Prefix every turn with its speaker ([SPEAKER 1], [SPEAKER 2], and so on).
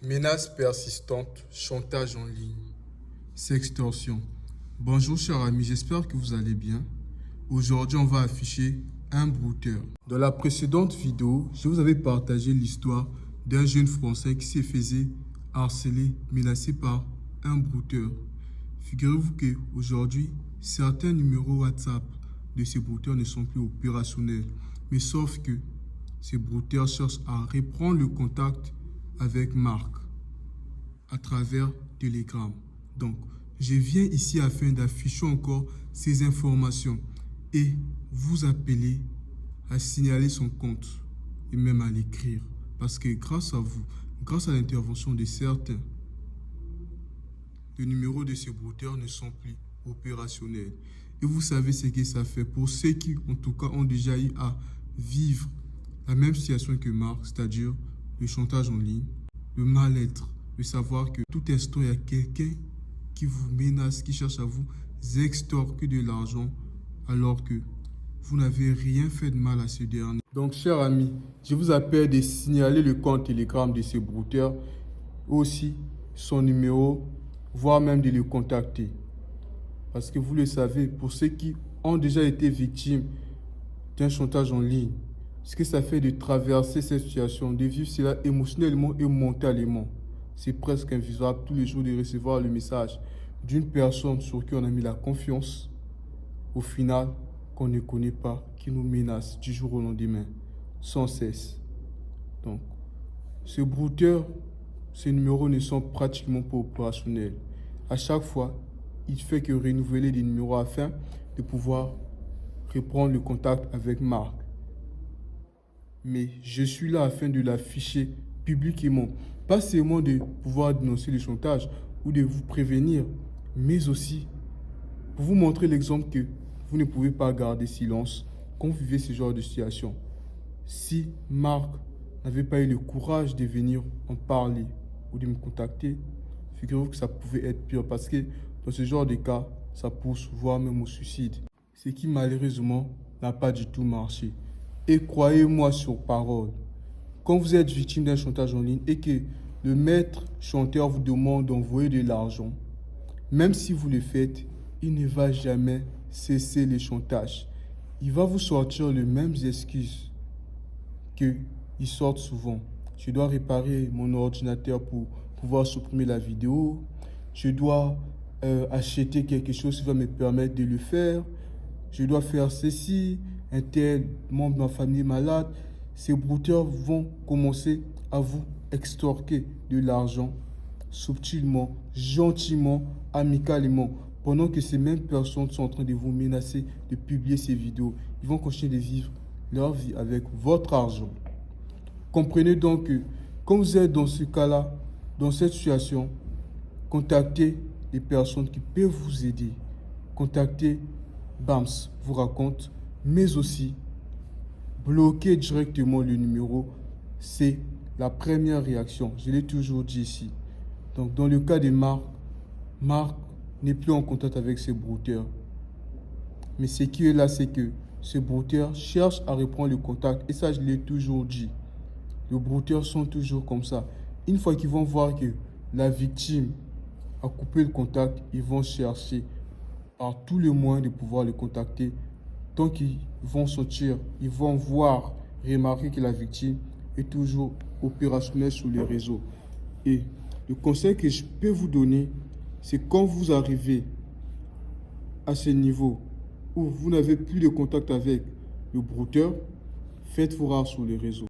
[SPEAKER 1] Menaces persistantes, chantage en ligne, sextorsion. Bonjour chers amis, j'espère que vous allez bien. Aujourd'hui, on va afficher un brouteur. Dans la précédente vidéo, je vous avais partagé l'histoire d'un jeune Français qui s'est fait harceler, menacé par un brouteur. Figurez-vous qu'aujourd'hui, certains numéros WhatsApp de ces brouteurs ne sont plus opérationnels. Mais sauf que ces brouteurs cherchent à reprendre le contact avec Marc à travers Telegram. Donc, je viens ici afin d'afficher encore ces informations et vous appeler à signaler son compte et même à l'écrire. Parce que grâce à vous, grâce à l'intervention de certains, les numéros de ces brouteurs ne sont plus opérationnels. Et vous savez ce que ça fait pour ceux qui, en tout cas, ont déjà eu à vivre la même situation que Marc, c'est-à-dire le chantage en ligne, le mal-être, de savoir que tout instant, il y a quelqu'un qui vous menace, qui cherche à vous extorquer de l'argent alors que vous n'avez rien fait de mal à ce dernier. Donc, chers amis, je vous appelle de signaler le compte Telegram de ces brouteurs, aussi son numéro, voire même de le contacter. Parce que vous le savez, pour ceux qui ont déjà été victimes d'un chantage en ligne, ce que ça fait de traverser cette situation, de vivre cela émotionnellement et mentalement, c'est presque invisible tous les jours de recevoir le message d'une personne sur qui on a mis la confiance, au final, qu'on ne connaît pas, qui nous menace du jour au lendemain, sans cesse. Donc, ce brouteur, ces numéros ne sont pratiquement pas opérationnels. À chaque fois, il fait que renouveler des numéros afin de pouvoir reprendre le contact avec Marc. Mais je suis là afin de l'afficher publiquement. Pas seulement de pouvoir dénoncer le chantage ou de vous prévenir, mais aussi pour vous montrer l'exemple que vous ne pouvez pas garder silence quand vous vivez ce genre de situation. Si Marc n'avait pas eu le courage de venir en parler ou de me contacter, figurez-vous que ça pouvait être pire parce que dans ce genre de cas, ça pousse voire même au suicide. Ce qui malheureusement n'a pas du tout marché. Et croyez-moi sur parole, quand vous êtes victime d'un chantage en ligne et que le maître chanteur vous demande d'envoyer de l'argent, même si vous le faites, il ne va jamais cesser les chantages. Il va vous sortir les mêmes excuses qu'ils sortent souvent. Je dois réparer mon ordinateur pour pouvoir supprimer la vidéo. Je dois acheter quelque chose qui va me permettre de le faire. Je dois faire ceci. Un tel membre de ma famille est malade. Ces brouteurs vont commencer à vous extorquer de l'argent subtilement, gentiment, amicalement. Pendant que ces mêmes personnes sont en train de vous menacer de publier ces vidéos, ils vont continuer de vivre leur vie avec votre argent. Comprenez donc que quand vous êtes dans ce cas-là, dans cette situation, contactez les personnes qui peuvent vous aider. Contactez BAMS vous raconte, mais aussi bloquez directement le numéro. C'est la première réaction. Je l'ai toujours dit ici. Donc, dans le cas de Marc, Marc n'est plus en contact avec ses brouteurs. Mais ce qui est là, c'est que ces brouteurs cherchent à reprendre le contact. Et ça, je l'ai toujours dit. Les brouteurs sont toujours comme ça. Une fois qu'ils vont voir que la victime a coupé le contact, ils vont chercher par tous les moyens de pouvoir le contacter. Tant qu'ils vont sortir, ils vont voir, remarquer que la victime est toujours opérationnelle sur les réseaux. Et le conseil que je peux vous donner, c'est quand vous arrivez à ce niveau où vous n'avez plus de contact avec le brouteur, faites-vous rare sur les réseaux.